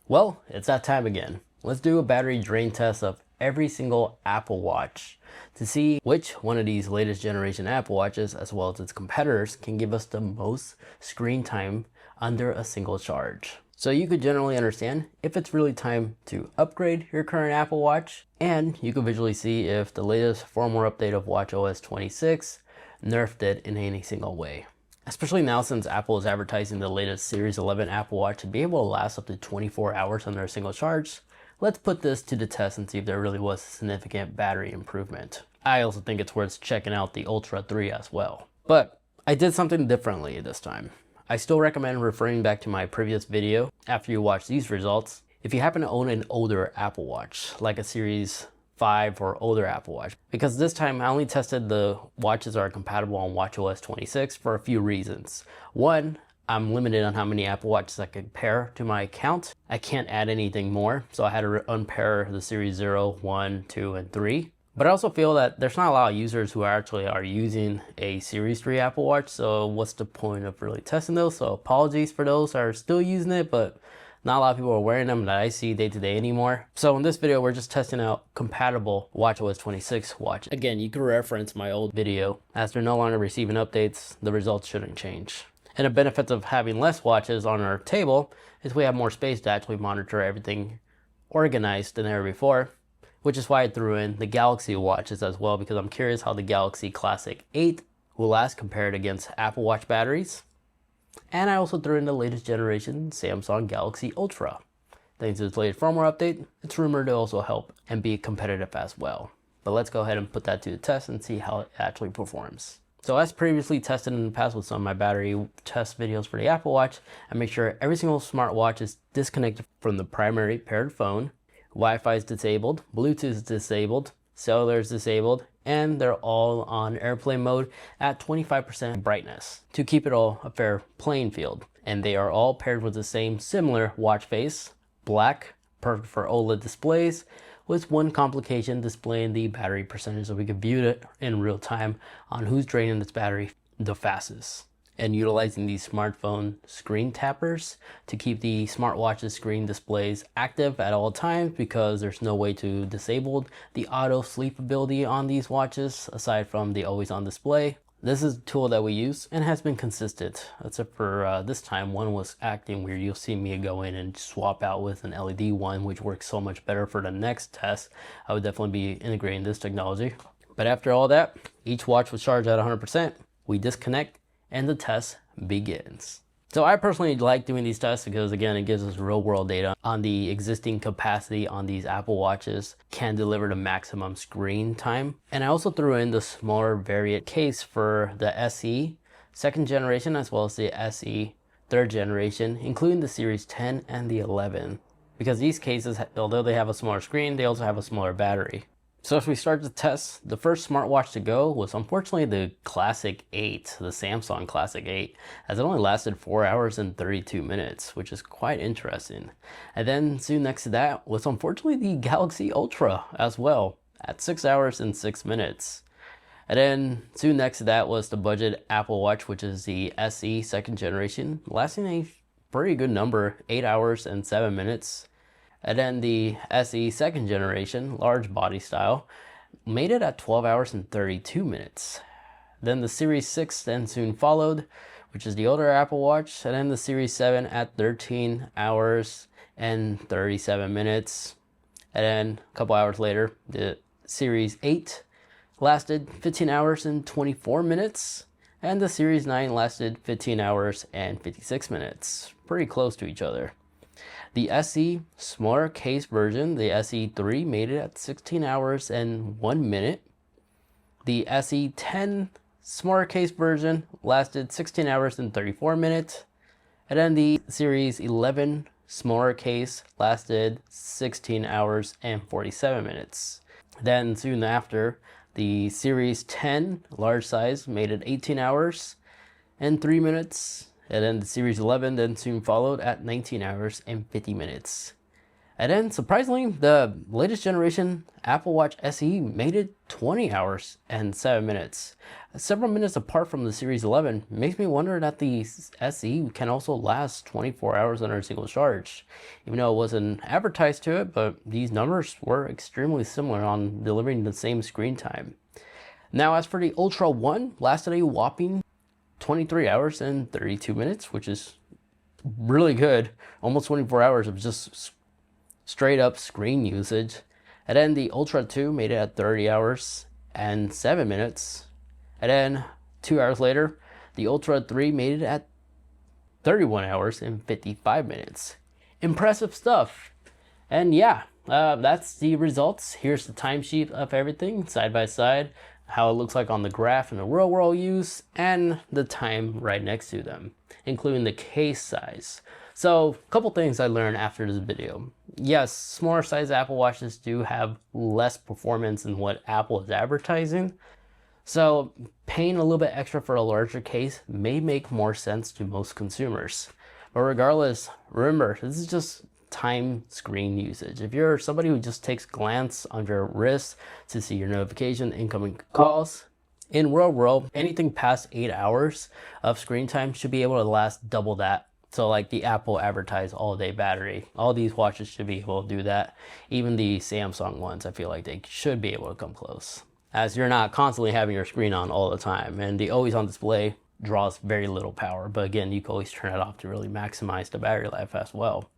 Well, it's that time again. Let's do a battery drain test of every single Apple Watch to see which one of these latest generation Apple Watches, as well as its competitors, can give us the most screen time under a single charge. So you could generally understand if it's really time to upgrade your current Apple Watch, and you could visually see if the latest firmware update of watchOS 26 nerfed it in any single way. Especially now since Apple is advertising the latest Series 11 Apple Watch to be able to last up to 24 hours under a single charge, let's put this to the test and see if there really was a significant battery improvement. I also think it's worth checking out the Ultra 3 as well. But I did something differently this time. I still recommend referring back to my previous video after you watch these results if you happen to own an older Apple Watch, like a Series 5 or older Apple Watch, because this time I only tested the watches that are compatible on watchOS 26 for a few reasons. One, I'm limited on how many Apple Watches I can pair to my account. I can't add anything more, so I had to unpair the Series 0, 1, 2, and 3. But I also feel that there's not a lot of users who actually are using a Series 3 Apple Watch, so what's the point of really testing those? So apologies for those who are still using it, but not a lot of people are wearing them that I see day to day anymore. So in this video, we're just testing out compatible watchOS 26 watch. Again, you can reference my old video. As they're no longer receiving updates, the results shouldn't change. And the benefits of having less watches on our table is we have more space to actually monitor everything organized than ever before, which is why I threw in the Galaxy watches as well, because I'm curious how the Galaxy Classic 8 will last compared against Apple Watch batteries. And I also threw in the latest generation Samsung Galaxy Ultra. Thanks to its latest firmware update, it's rumored to also help and be competitive as well. But let's go ahead and put that to the test and see how it actually performs. So as previously tested in the past with some of my battery test videos for the Apple Watch, I make sure every single smartwatch is disconnected from the primary paired phone, Wi-Fi is disabled, Bluetooth is disabled, cellular is disabled, and they're all on airplane mode at 25% brightness to keep it all a fair playing field. And they are all paired with the same similar watch face, black, perfect for OLED displays, with one complication displaying the battery percentage so we can view it in real time on who's draining its battery the fastest. And utilizing these smartphone screen tappers to keep the smartwatch's screen displays active at all times, because there's no way to disable the auto sleep ability on these watches aside from the always on display. This is a tool that we use and has been consistent, except for this time one was acting weird. You'll see me go in and swap out with an LED one, which works so much better for the next test. I would definitely be integrating this technology. But after all that, each watch was charged at 100%. We disconnect and the test begins. So I personally like doing these tests because, again, it gives us real world data on the existing capacity on these Apple Watches can deliver the maximum screen time. And I also threw in the smaller variant case for the SE second generation as well as the SE third generation, including the Series 10 and the 11. Because these cases, although they have a smaller screen, they also have a smaller battery. So as we start the test, the first smartwatch to go was unfortunately the Classic 8, the Samsung Classic 8, as it only lasted 4 hours and 32 minutes, which is quite interesting. And then soon next to that was unfortunately the Galaxy Ultra as well, at 6 hours and 6 minutes. And then soon next to that was the budget Apple Watch, which is the SE second generation, lasting a pretty good number, 8 hours and 7 minutes. And then the SE second generation, large body style, made it at 12 hours and 32 minutes. Then the Series 6 then soon followed, which is the older Apple Watch. And then the Series 7 at 13 hours and 37 minutes. And then a couple hours later, the Series 8 lasted 15 hours and 24 minutes. And the Series 9 lasted 15 hours and 56 minutes. Pretty close to each other. The SE smaller case version, the SE3, made it at 16 hours and 1 minute. The SE10 smaller case version lasted 16 hours and 34 minutes. And then the Series 11 smaller case lasted 16 hours and 47 minutes. Then soon after, the Series 10 large size made it 18 hours and 3 minutes. And then the Series 11 then soon followed at 19 hours and 50 minutes. And then surprisingly, the latest generation Apple Watch SE made it 20 hours and 7 minutes. Several minutes apart from the Series 11 makes me wonder that the SE can also last 24 hours under a single charge. Even though it wasn't advertised to it, but these numbers were extremely similar on delivering the same screen time. Now, as for the Ultra 1, lasted a whopping 23 hours and 32 minutes, which is really good. Almost 24 hours of just straight up screen usage. And then the Ultra 2 made it at 30 hours and 7 minutes. And then 2 hours later, the Ultra 3 made it at 31 hours and 55 minutes. Impressive stuff. And yeah, that's the results. Here's the timesheet of everything side by side, how it looks like on the graph in the real world use, and the time right next to them, including the case size. So a couple things I learned after this video. Yes, smaller size Apple Watches do have less performance than what Apple is advertising. So paying a little bit extra for a larger case may make more sense to most consumers. But regardless, remember, this is just time screen usage. If you're somebody who just takes a glance on your wrist to see your notification, incoming calls, in real world, anything past 8 hours of screen time should be able to last double that. So like the Apple advertised all day battery, all these watches should be able to do that. Even the Samsung ones, I feel like they should be able to come close, as you're not constantly having your screen on all the time, and the always on display draws very little power. But again, you can always turn it off to really maximize the battery life as well.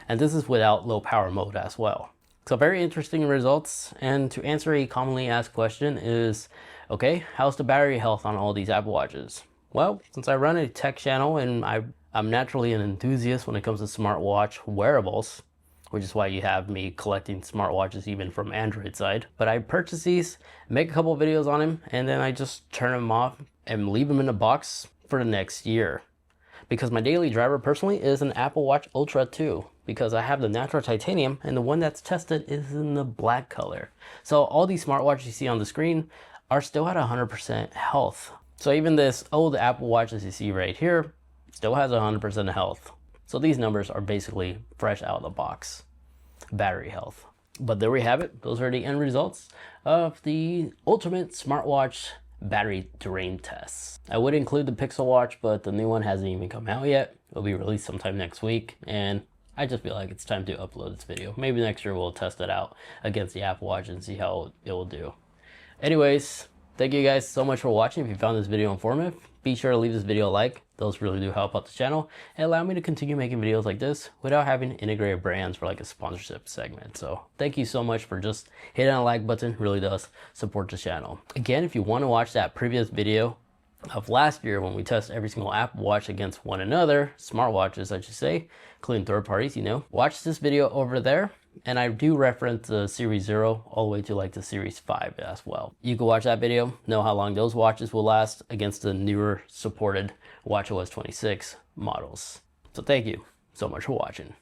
And this is without low power mode as well. So very interesting results. And to answer a commonly asked question is, okay, how's the battery health on all these Apple Watches? Well, since I run a tech channel and I'm naturally an enthusiast when it comes to smartwatch wearables, which is why you have me collecting smartwatches even from Android side. But I purchase these, make a couple of videos on them, and then I just turn them off and leave them in a box for the next year. Because my daily driver personally is an Apple Watch Ultra 2, because I have the natural titanium and the one that's tested is in the black color. So all these smartwatches you see on the screen are still at 100% health. So even this old Apple Watch as you see right here still has 100% health. So these numbers are basically fresh out of the box battery health. But there we have it. Those are the end results of the ultimate smartwatch battery drain tests. I would include the Pixel Watch, but the new one hasn't even come out yet. It'll be released sometime next week, and I just feel like it's time to upload this video. Maybe next year we'll test it out against the Apple Watch and see how it will do. Anyways, thank you guys so much for watching. If you found this video informative, be sure to leave this video a like. Those really do help out the channel and allow me to continue making videos like this without having integrated brands for like a sponsorship segment. So thank you so much for just hitting that like button. It really does support the channel. Again, if you want to watch that previous video of last year when we test every single Apple Watch against one another, smartwatches I should say, including third parties, you know, watch this video over there. And I do reference the Series 0 all the way to like the Series 5 as well. You can watch that video, know how long those watches will last against the newer supported watchOS 26 models. So thank you so much for watching.